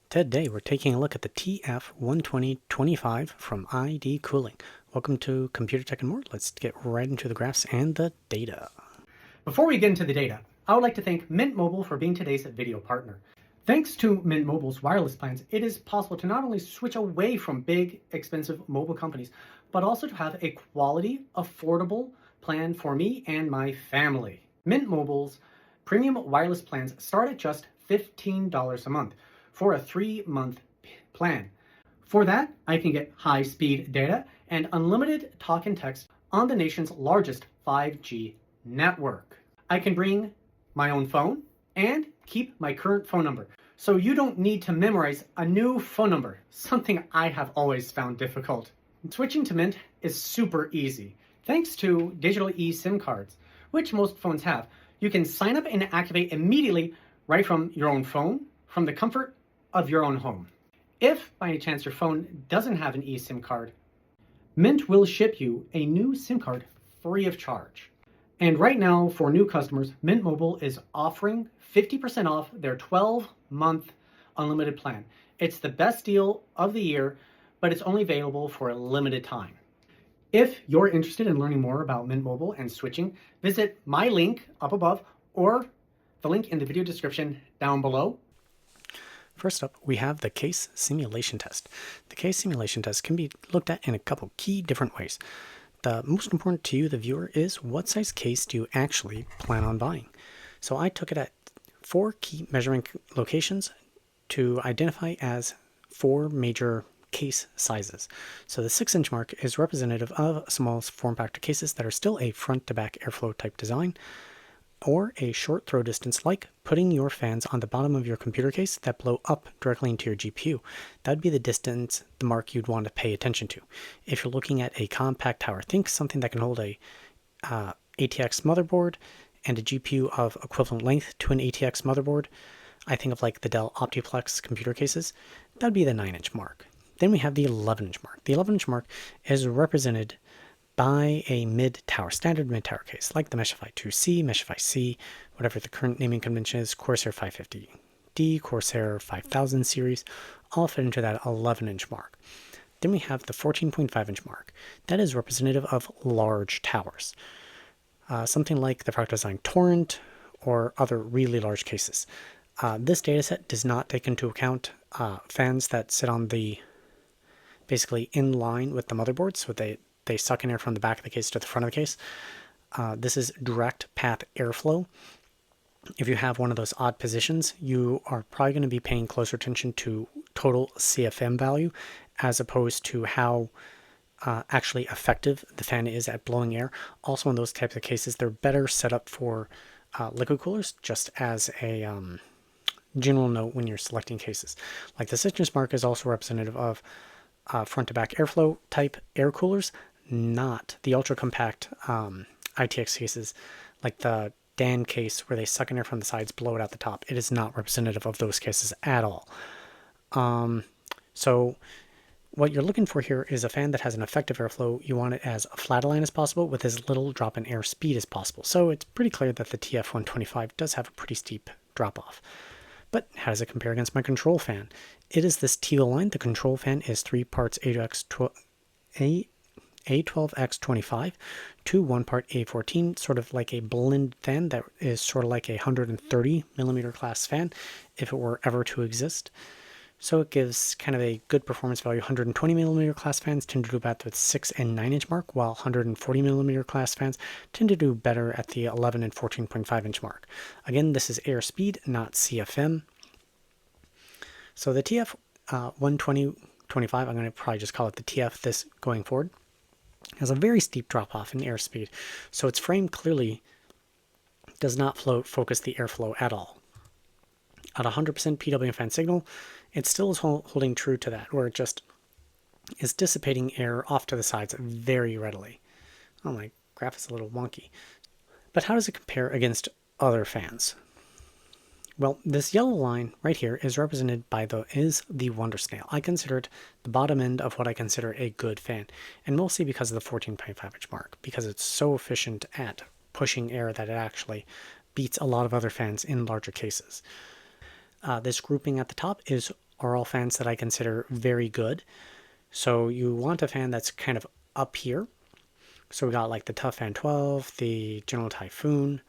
Today we're taking a look at the TF-12025 from ID Cooling. Welcome to Computer Tech and More. Let's get right into the graphs and the data. Before we get into the data, I would like to thank Mint Mobile for being today's video partner. Thanks to Mint Mobile's wireless plans, it is possible to not only switch away from big, expensive mobile companies, but also to have a quality, affordable plan for me and my family. Mint Mobile's premium wireless plans start at just $15 a month for a 3-month plan. For that, I can get high-speed data and unlimited talk and text on the nation's largest 5G network. I can bring my own phone and keep my current phone number, so you don't need to memorize a new phone number, something I have always found difficult. Switching to Mint is super easy. Thanks to digital eSIM cards, which most phones have, you can sign up and activate immediately right from your own phone, from the comfort of your own home. If by any chance your phone doesn't have an eSIM card, Mint will ship you a new SIM card free of charge. And right now, for new customers, Mint Mobile is offering 50% off their 12-month unlimited plan. It's the best deal of the year, but it's only available for a limited time. If you're interested in learning more about Mint Mobile and switching, visit my link up above or the link in the video description down below. First up, we have the case simulation test. The case simulation test can be looked at in a couple key different ways. The most important to you, the viewer, is what size case do you actually plan on buying? So I took it at 4 key measuring locations to identify as 4 major case sizes. So the 6-inch mark is representative of small form factor cases that are still a front to back airflow type design, or a short throw distance like putting your fans on the bottom of your computer case that blow up directly into your GPU. That would be the distance, the mark you'd want to pay attention to. If you're looking at a compact tower, think something that can hold a ATX motherboard and a GPU of equivalent length to an ATX motherboard. I think of like the Dell Optiplex computer cases. That would be the 9-inch mark. Then we have the 11-inch mark. The 11-inch mark is represented by a mid-tower, standard mid-tower case, like the Meshify 2C, Meshify C, whatever the current naming convention is, Corsair 550D, Corsair 5000 series, all fit into that 11-inch mark. Then we have the 14.5-inch mark. That is representative of large towers, something like the Product Design Torrent or other really large cases. This dataset does not take into account fans that sit on the, basically in line with the motherboard, so they suck in air from the back of the case to the front of the case. This is direct path airflow. If you have one of those odd positions, you are probably going to be paying closer attention to total CFM value as opposed to how actually effective the fan is at blowing air. Also in those types of cases, they're better set up for liquid coolers, just as a general note when you're selecting cases. Like the 6-inch mark is also representative of front to back airflow type air coolers, not the ultra compact ITX cases like the DAN case where they suck in air from the sides, blow it out the top. It is not representative of those cases at all. So what you're looking for here is a fan that has an effective airflow. You want it as flat a line as possible with as little drop in air speed as possible. So it's pretty clear that the TF-125 does have a pretty steep drop off. But how does it compare against my control fan? It is this teal line. The control fan is 3 parts A12X25 to 1 part A14, sort of like a blend fan that is sort of like a 130 millimeter class fan if it were ever to exist. So it gives kind of a good performance value. 120 millimeter class fans tend to do better with 6 and 9-inch mark, while 140 millimeter class fans tend to do better at the 11 and 14.5-inch mark. Again, this is airspeed, not CFM. So the TF-12025, I'm going to probably just call it the TF this going forward, has a very steep drop-off in airspeed. So its frame clearly does not focus the airflow at all. At 100% PWM fan signal, it still is holding true to that, where it just is dissipating air off to the sides very readily. Oh, my graph is a little wonky. But how does it compare against other fans? Well, this yellow line right here is represented by the Wonder Snail. I consider it the bottom end of what I consider a good fan, and mostly because of the 14.5-inch mark, because it's so efficient at pushing air that it actually beats a lot of other fans in larger cases. This grouping at the top is are all fans that I consider very good. So you want a fan that's kind of up here. So we got like the TF-12025, the General Typhoon.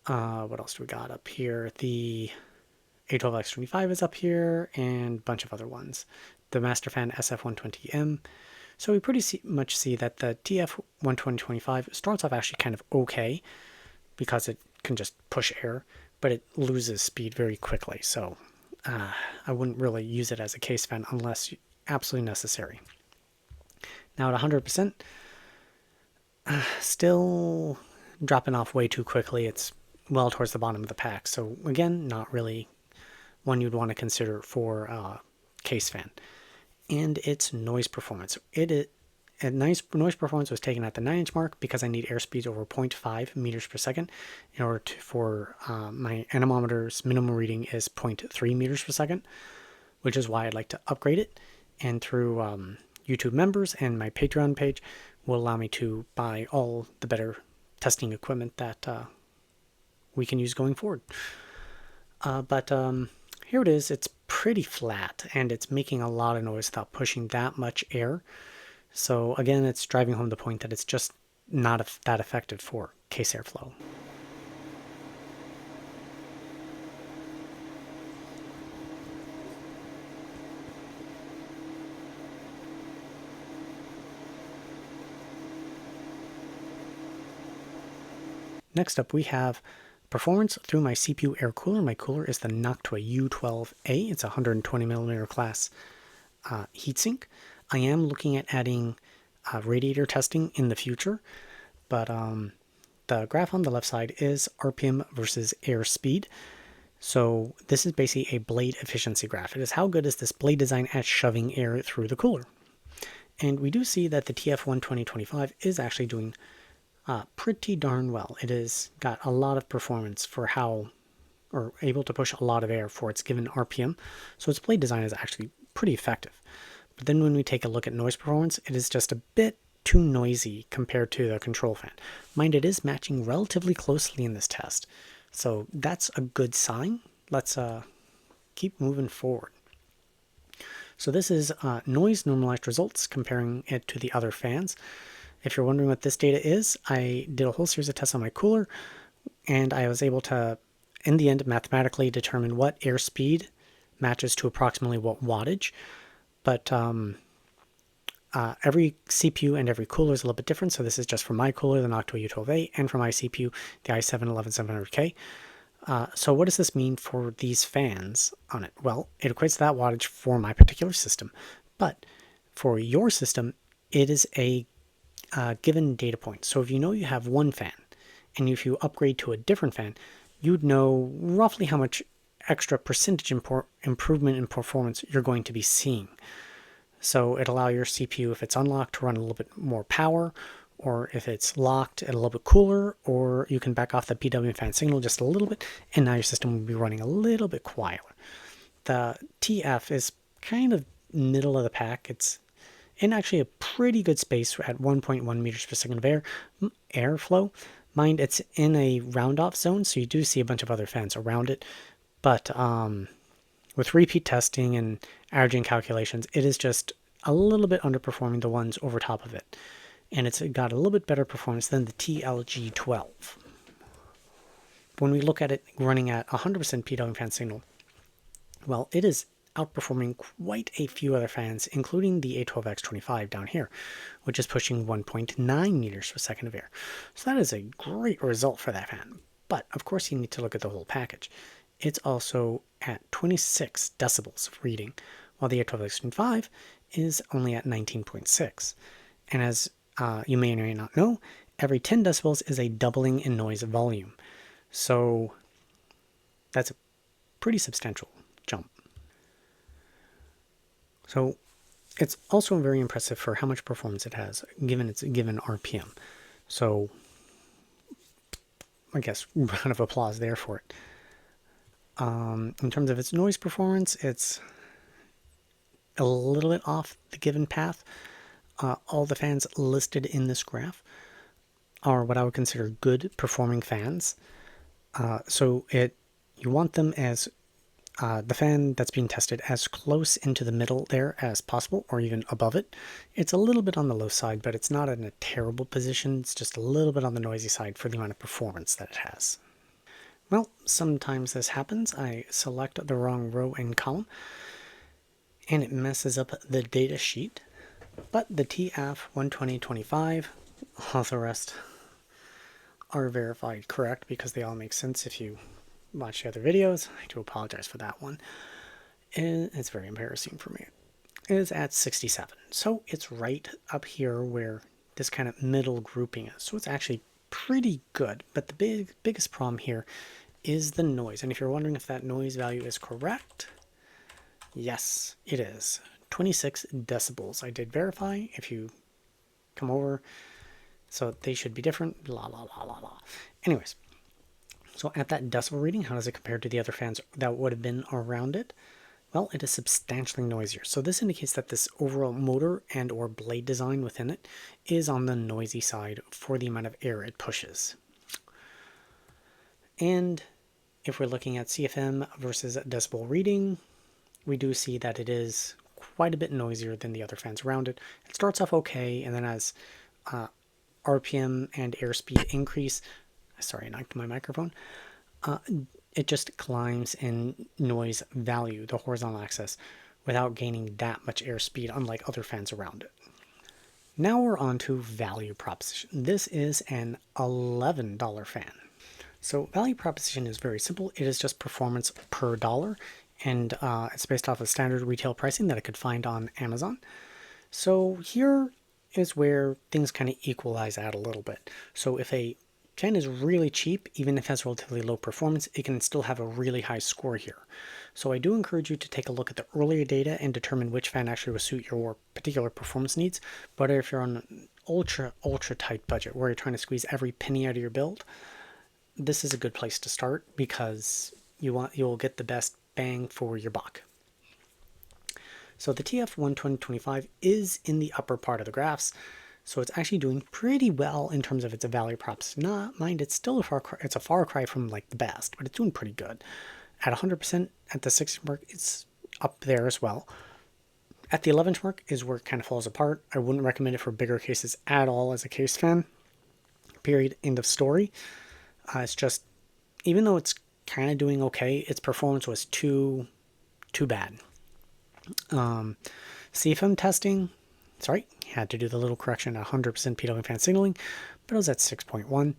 What else do we got up here? The A12X25 is up here, and a bunch of other ones. The Masterfan SF120M. So we pretty much see that the TF-12025 starts off actually kind of okay because it can just push air, but it loses speed very quickly. So I wouldn't really use it as a case fan unless absolutely necessary. Now at 100%, still dropping off way too quickly. It's well towards the bottom of the pack. So again, not really one you'd want to consider for a case fan. And its noise performance. Noise performance was taken at the 9-inch mark because I need airspeeds over 0.5 meters per second in order for my anemometer's minimum reading is 0.3 meters per second, which is why I'd like to upgrade it. And through YouTube members and my Patreon page will allow me to buy all the better testing equipment that we can use going forward. But here it is. It's pretty flat and it's making a lot of noise without pushing that much air. So again, it's driving home the point that it's just not that effective for case airflow. Next up, we have performance through my CPU air cooler. My cooler is the Noctua U12A. It's a 120 millimeter class heatsink. I am looking at adding radiator testing in the future, but the graph on the left side is RPM versus airspeed. So this is basically a blade efficiency graph. It is how good is this blade design at shoving air through the cooler. And we do see that the TF-12025 is actually doing pretty darn well. It has got a lot of performance for or able to push a lot of air for its given RPM. So its blade design is actually pretty effective. But then when we take a look at noise performance, it is just a bit too noisy compared to the control fan. Mind, it is matching relatively closely in this test. So that's a good sign. Let's keep moving forward. So this is noise normalized results comparing it to the other fans. If you're wondering what this data is, I did a whole series of tests on my cooler, and I was able to, in the end, mathematically determine what airspeed matches to approximately what wattage. But every CPU and every cooler is a little bit different. So this is just for my cooler, the Noctua U12A, and for my CPU, the i7-11700K. So what does this mean for these fans on it? Well, it equates to that wattage for my particular system. But for your system, it is a given data point. So if you know you have one fan, and if you upgrade to a different fan, you'd know roughly how much extra percentage improvement in performance you're going to be seeing. So it allow your CPU, if it's unlocked, to run a little bit more power, or if it's locked, a little bit cooler, or you can back off the PWM fan signal just a little bit, and now your system will be running a little bit quieter. The TF is kind of middle of the pack. It's in actually a pretty good space at 1.1 meters per second of airflow. Mind, it's in a round-off zone, so you do see a bunch of other fans around it. But with repeat testing and averaging calculations, it is just a little bit underperforming the ones over top of it. And it's got a little bit better performance than the TLG12. When we look at it running at 100% PWM fan signal, well, it is outperforming quite a few other fans, including the A12X25 down here, which is pushing 1.9 meters per second of air. So that is a great result for that fan. But of course, you need to look at the whole package. It's also at 26 decibels of reading, while the A12X25 is only at 19.6. And as you may or may not know, every 10 decibels is a doubling in noise volume. So that's a pretty substantial jump. So it's also very impressive for how much performance it has, given its given RPM. So I guess round of applause there for it. In terms of its noise performance, it's a little bit off the given path. All the fans listed in this graph are what I would consider good performing fans. So you want them as the fan that's being tested as close into the middle there as possible, or even above it. It's a little bit on the low side, but it's not in a terrible position. It's just a little bit on the noisy side for the amount of performance that it has. Well, sometimes this happens. I select the wrong row and column, and it messes up the data sheet. But the TF-12025, all the rest are verified correct because they all make sense if you watch the other videos. I do apologize for that one. And it's very embarrassing for me. It is at 67. So it's right up here where this kind of middle grouping is. So it's actually pretty good. But the biggest problem here is the noise. And if you're wondering if that noise value is correct, yes, it is. 26 decibels. I did verify. If you come over, so they should be different. La la la la la. Anyways, so at that decibel reading, how does it compare to the other fans that would have been around it? Well, it is substantially noisier. So this indicates that this overall motor and or blade design within it is on the noisy side for the amount of air it pushes. And if we're looking at CFM versus decibel reading, we do see that it is quite a bit noisier than the other fans around it. It starts off okay, and then as RPM and airspeed increase, sorry, I knocked my microphone, it just climbs in noise value, the horizontal axis, without gaining that much airspeed, unlike other fans around it. Now we're on to value proposition. This is an $11 fan. So value proposition is very simple. It is just performance per dollar, and it's based off of standard retail pricing that I could find on Amazon. So here is where things kind of equalize out a little bit. So if a fan is really cheap, even if it has relatively low performance, it can still have a really high score here. So I do encourage you to take a look at the earlier data and determine which fan actually will suit your particular performance needs. But if you're on an ultra tight budget where you're trying to squeeze every penny out of your build, this is a good place to start because you'll get the best bang for your buck. So the TF-12025 is in the upper part of the graphs, so it's actually doing pretty well in terms of its value props. Not mind, it's still a far cry from like the best, but it's doing pretty good. At 100% at the 60 mark, it's up there as well. At the 11 mark is where it kind of falls apart. I wouldn't recommend it for bigger cases at all as a case fan. Period. End of story. It's just, even though it's kind of doing okay, its performance was too bad. CFM testing, sorry, had to do the little correction at 100% PWM fan signaling, but it was at 6.1.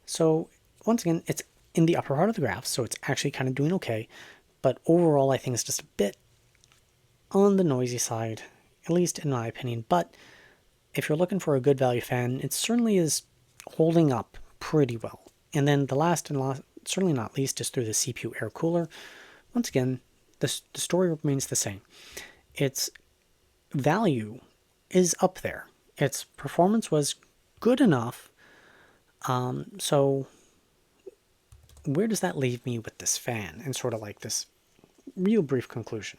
So once again, it's in the upper part of the graph, so it's actually kind of doing okay. But overall, I think it's just a bit on the noisy side, at least in my opinion. But if you're looking for a good value fan, it certainly is holding up pretty well. And then the last, certainly not least, is through the CPU air cooler. Once again, the story remains the same. Its value is up there. Its performance was good enough. So where does that leave me with this fan? And sort of like this real brief conclusion.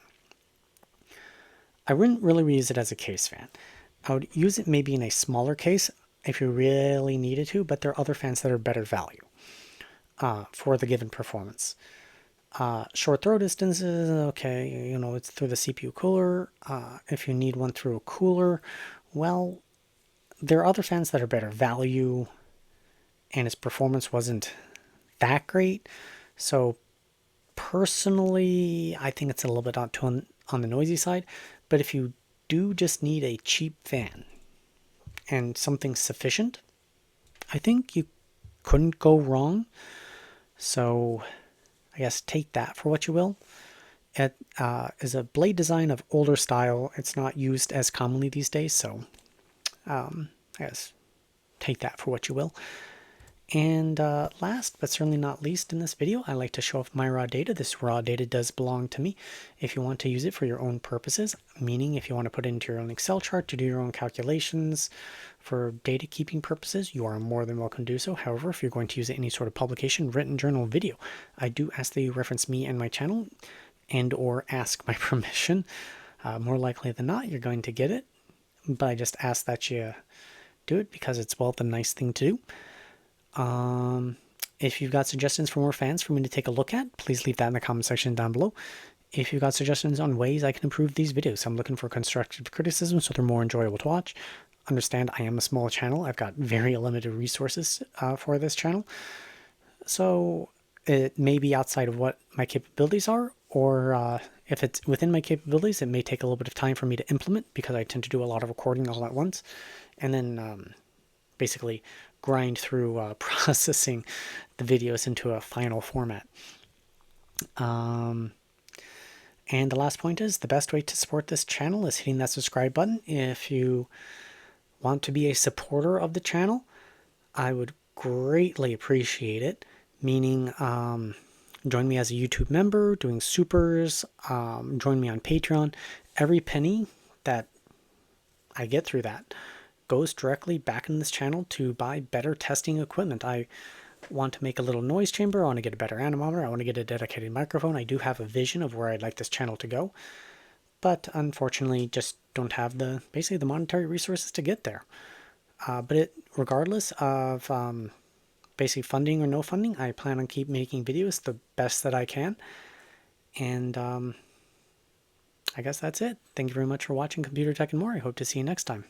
I wouldn't really use it as a case fan. I would use it maybe in a smaller case if you really needed to, but there are other fans that are better value for the given performance. Short throw distances, okay, it's through the CPU cooler. If you need one through a cooler, well, there are other fans that are better value, and its performance wasn't that great. So personally, I think it's a little bit on the noisy side. But if you do just need a cheap fan and something sufficient, I think you couldn't go wrong. So I guess take that for what you will. It is a blade design of older style. It's not used as commonly these days, so I guess take that for what you will. And last but certainly not least in this video, I like to show off my raw data. This raw data does belong to me. If you want to use it for your own purposes, meaning if you want to put it into your own Excel chart to do your own calculations for data keeping purposes, you are more than welcome to do so. However, if you're going to use it in any sort of publication, written journal, video, I do ask that you reference me and my channel and or ask my permission. More likely than not, you're going to get it, but I just ask that you do it because it's, well, the nice thing to do. If you've got suggestions for more fans for me to take a look at, please leave that in the comment section down below. If you've got suggestions on ways I can improve these videos, I'm looking for constructive criticism so they're more enjoyable to watch. Understand I am a small channel. I've got very limited resources for this channel. So it may be outside of what my capabilities are, or if it's within my capabilities, it may take a little bit of time for me to implement because I tend to do a lot of recording all at once and then basically grind through processing the videos into a final format. And the last point is the best way to support this channel is hitting that subscribe button. If you want to be a supporter of the channel, I would greatly appreciate it. Meaning, join me as a YouTube member, doing supers, join me on Patreon. Every penny that I get through that goes directly back in this channel to buy better testing equipment. I want to make a little noise chamber. I want to get a better anemometer. I want to get a dedicated microphone. I do have a vision of where I'd like this channel to go, but unfortunately just don't have basically the monetary resources to get there. But regardless of basically funding or no funding, I plan on keep making videos the best that I can. And I guess that's it. Thank you very much for watching Computer Tech and More. I hope to see you next time.